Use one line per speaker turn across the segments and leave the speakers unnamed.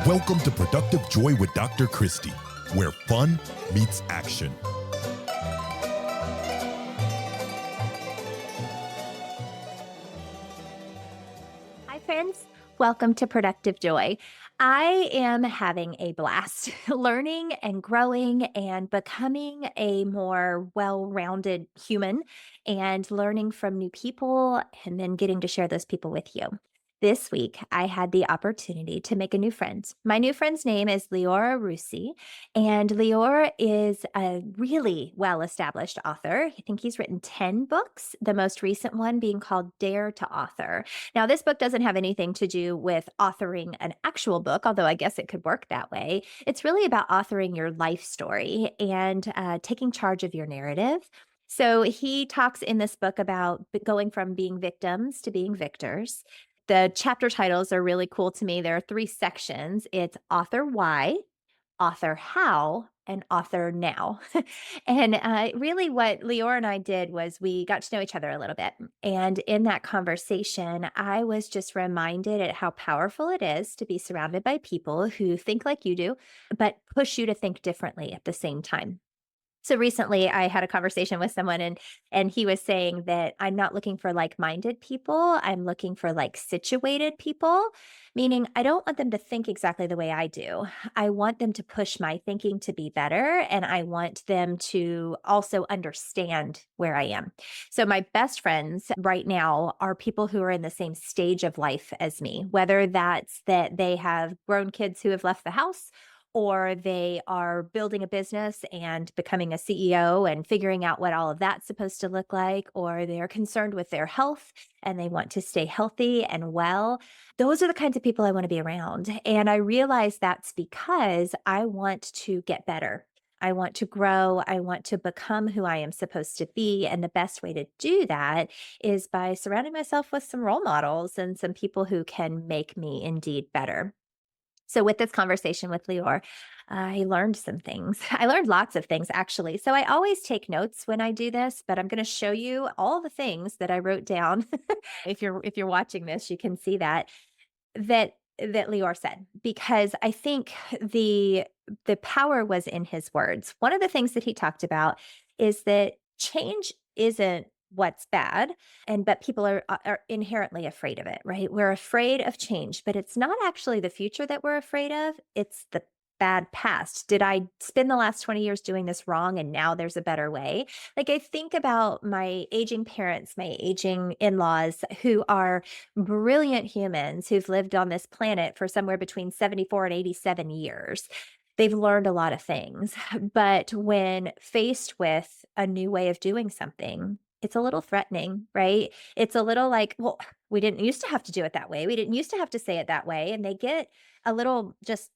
Welcome to Productive Joy with Dr. Christy, where fun meets action.
Hi, friends. Welcome to Productive Joy. I am having a blast learning and growing and becoming a more well rounded human and learning from new people and then getting to share those people with you. This week, I had the opportunity to make a new friend. My new friend's name is Leora Rusi, and Leora is a really well established author. I think he's written 10 books, the most recent one being called Dare to Author. Now, this book doesn't have anything to do with authoring an actual book, although I guess it could work that way. It's really about authoring your life story and taking charge of your narrative. So he talks in this book about going from being victims to being victors. The chapter titles are really cool to me. There are three sections. It's author why, author how, and author now. And really, what Leora and I did was we got to know each other a little bit. And in that conversation, I was just reminded at how powerful it is to be surrounded by people who think like you do, but push you to think differently at the same time. So recently I had a conversation with someone and he was saying that I'm not looking for like-minded people, I'm looking for like situated people, meaning I don't want them to think exactly the way I do. I want them to push my thinking to be better and I want them to also understand where I am. So my best friends right now are people who are in the same stage of life as me, whether that's that they have grown kids who have left the house or they are building a business and becoming a CEO and figuring out what all of that's supposed to look like, or they're concerned with their health and they want to stay healthy and well. Those are the kinds of people I want to be around. And I realize that's because I want to get better. I want to grow. I want to become who I am supposed to be. And the best way to do that is by surrounding myself with some role models and some people who can make me indeed better. So with this conversation with Lior, I learned some things. I learned lots of things actually. So I always take notes when I do this, but I'm going to show you all the things that I wrote down. If you're watching this, you can see that Lior said because I think the power was in his words. One of the things that he talked about is that change isn't what's bad but people are inherently afraid of it, right? We're afraid of change, but it's not actually the future that we're afraid of, it's the bad past. Did I spend the last 20 years doing this wrong and now there's a better way? Like I think about my aging parents, my aging in-laws who are brilliant humans who've lived on this planet for somewhere between 74 and 87 years. They've learned a lot of things, but when faced with a new way of doing something, it's a little threatening, right? It's a little like, well, we didn't used to have to do it that way. We didn't used to have to say it that way. And they get a little just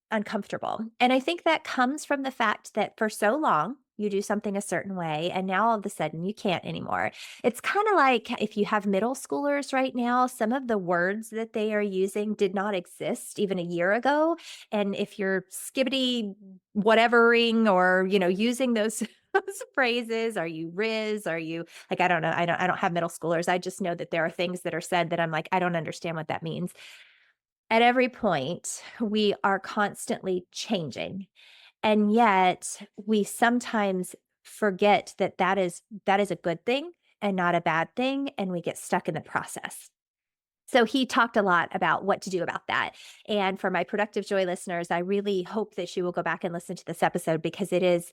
uncomfortable. And I think that comes from the fact that for so long, you do something a certain way, and now all of a sudden you can't anymore. It's kind of like if you have middle schoolers right now, some of the words that they are using did not exist even a year ago. And if you're skibbity whatevering or, using those those phrases, are you Riz? Are you like, I don't know. I don't have middle schoolers. I just know that there are things that are said that I'm like, I don't understand what that means. At every point, we are constantly changing. And yet we sometimes forget that that is a good thing and not a bad thing, and we get stuck in the process. So he talked a lot about what to do about that. And for my Productive Joy listeners, I really hope that you will go back and listen to this episode because it is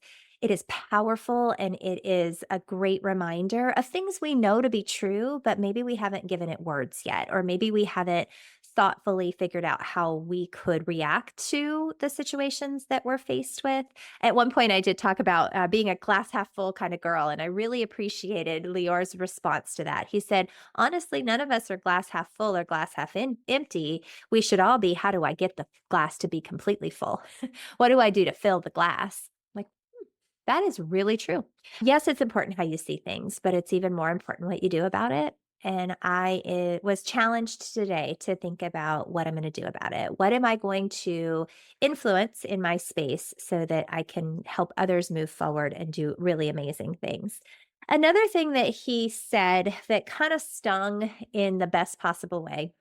powerful and it is a great reminder of things we know to be true, but maybe we haven't given it words yet, or maybe we haven't thoughtfully figured out how we could react to the situations that we're faced with. At one point, I did talk about being a glass half full kind of girl, and I really appreciated Lior's response to that. He said, honestly, none of us are glass half full or glass half empty. We should all be, how do I get the glass to be completely full? What do I do to fill the glass? Like, that is really true. Yes, it's important how you see things, but it's even more important what you do about it. And I was challenged today to think about what I'm going to do about it. What am I going to influence in my space so that I can help others move forward and do really amazing things? Another thing that he said that kind of stung in the best possible way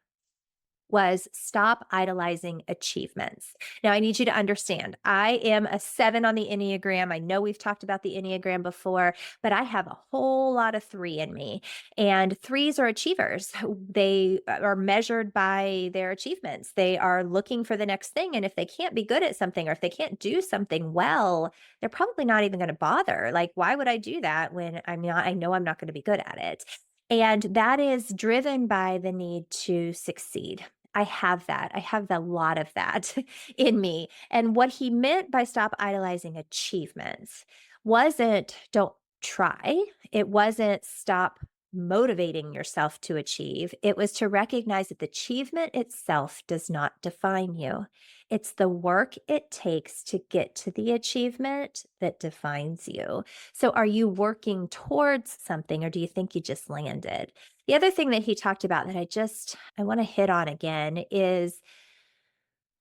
was stop idolizing achievements. Now, I need you to understand, I am a 7 on the Enneagram. I know we've talked about the Enneagram before, but I have a whole lot of 3 in me. And threes are achievers. They are measured by their achievements. They are looking for the next thing. And if they can't be good at something or if they can't do something well, they're probably not even going to bother. Like, why would I do that when I know I'm not going to be good at it? And that is driven by the need to succeed. I have that. I have a lot of that in me. And what he meant by stop idolizing achievements wasn't don't try. It wasn't stop motivating yourself to achieve. It was to recognize that the achievement itself does not define you. It's the work it takes to get to the achievement that defines you. So, are you working towards something or do you think you just landed? The other thing that he talked about that I want to hit on again is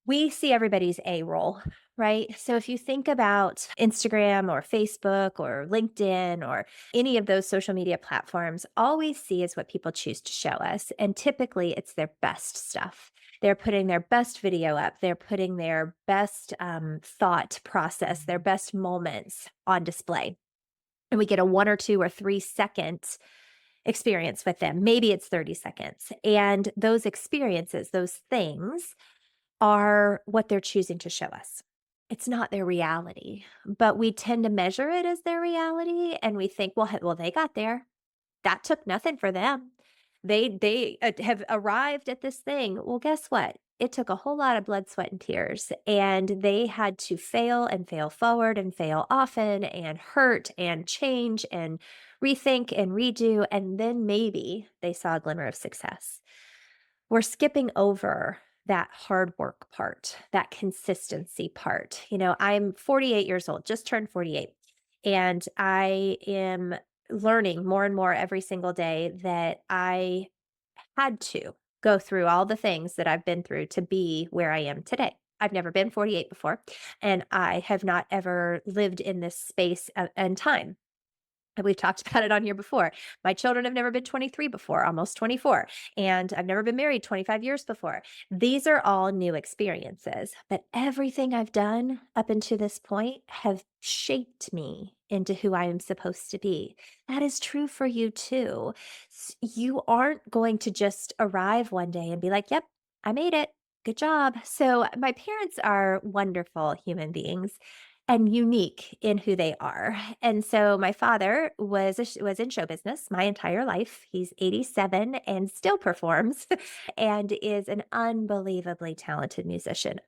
we see everybody's A roll, right? So if you think about Instagram or Facebook or LinkedIn or any of those social media platforms, all we see is what people choose to show us. And typically it's their best stuff. They're putting their best video up, they're putting their best thought process, their best moments on display. And we get a 1 or 2 or 3 second experience with them. Maybe it's 30 seconds. And those experiences, those things, are what they're choosing to show us. It's not their reality, but we tend to measure it as their reality and we think, well, they got there. That took nothing for them. They have arrived at this thing. Well, guess what? It took a whole lot of blood, sweat, and tears, and they had to fail and fail forward and fail often and hurt and change and rethink and redo, and then maybe they saw a glimmer of success. We're skipping over that hard work part, that consistency part. I'm 48 years old, just turned 48, and I am learning more and more every single day that I had to go through all the things that I've been through to be where I am today. I've never been 48 before, and I have not ever lived in this space and time. And we've talked about it on here before. My children have never been 23 before, almost 24, and I've never been married 25 years before. These are all new experiences, but everything I've done up until this point have shaped me into who I am supposed to be. That is true for you too. You aren't going to just arrive one day and be like, "Yep, I made it. Good job." So, my parents are wonderful human beings and unique in who they are. And so my father was in show business my entire life. He's 87 and still performs and is an unbelievably talented musician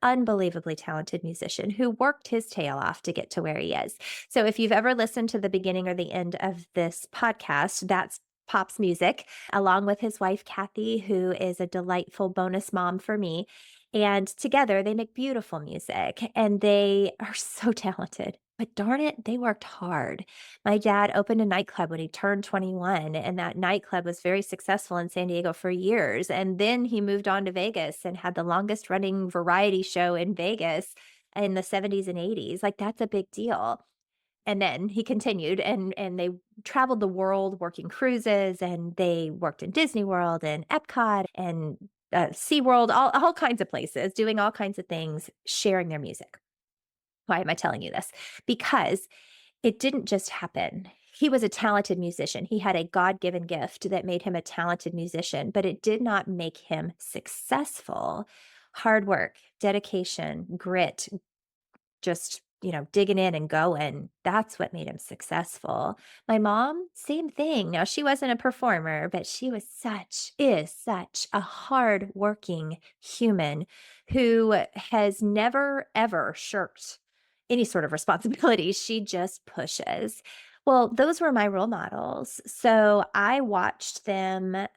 who worked his tail off to get to where he is. So if you've ever listened to the beginning or the end of this podcast, that's Pop's music, along with his wife, Kathy, who is a delightful bonus mom for me. And together they make beautiful music and they are so talented. But darn it, they worked hard. My dad opened a nightclub when he turned 21, and that nightclub was very successful in San Diego for years. And then he moved on to Vegas and had the longest running variety show in Vegas in the 70s and 80s. Like, that's a big deal. And then he continued and they traveled the world working cruises, and they worked in Disney World and Epcot and SeaWorld, all kinds of places, doing all kinds of things, sharing their music. Why am I telling you this? Because it didn't just happen. He was a talented musician. He had a God given gift that made him a talented musician, but it did not make him successful. Hard work, dedication, grit, just, digging in and going. That's what made him successful. My mom, same thing. Now, she wasn't a performer, but she is such a hardworking human who has never, ever shirked any sort of responsibility. She just pushes. Well, those were my role models. So I watched them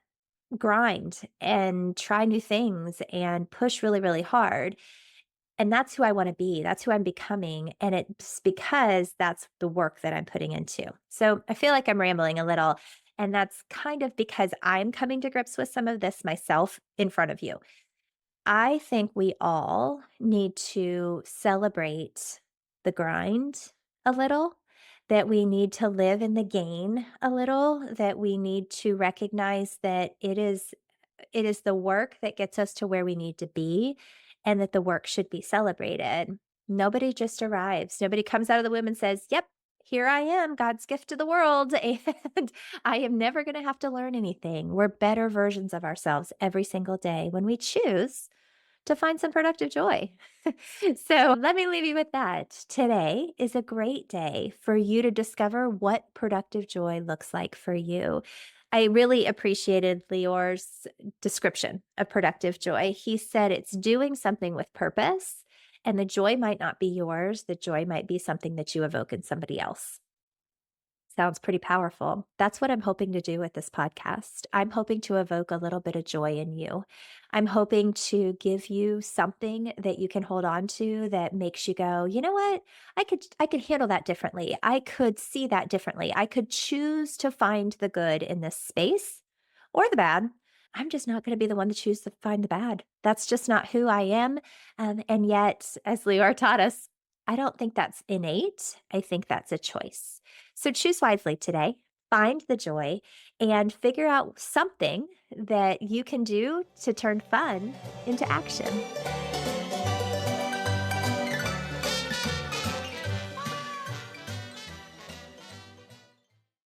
grind and try new things and push really, really hard. And that's who I wanna be, that's who I'm becoming, and it's because that's the work that I'm putting into. So, I feel like I'm rambling a little, and that's kind of because I'm coming to grips with some of this myself in front of you. I think we all need to celebrate the grind a little, that we need to live in the gain a little, that we need to recognize that It is the work that gets us to where we need to be, and that the work should be celebrated. Nobody just arrives. Nobody comes out of the womb and says, "Yep, here I am, God's gift to the world, and I am never going to have to learn anything." We're better versions of ourselves every single day when we choose to find some productive joy. So let me leave you with that. Today is a great day for you to discover what productive joy looks like for you. I really appreciated Lior's description of productive joy. He said it's doing something with purpose, and the joy might not be yours. The joy might be something that you evoke in somebody else. Sounds pretty powerful. That's what I'm hoping to do with this podcast. I'm hoping to evoke a little bit of joy in you. I'm hoping to give you something that you can hold on to that makes you go, "You know what? I could handle that differently. I could see that differently. I could choose to find the good in this space or the bad. I'm just not going to be the one to choose to find the bad. That's just not who I am." And yet, as Lior taught us, I don't think that's innate. I think that's a choice. So choose wisely today, find the joy, and figure out something that you can do to turn fun into action.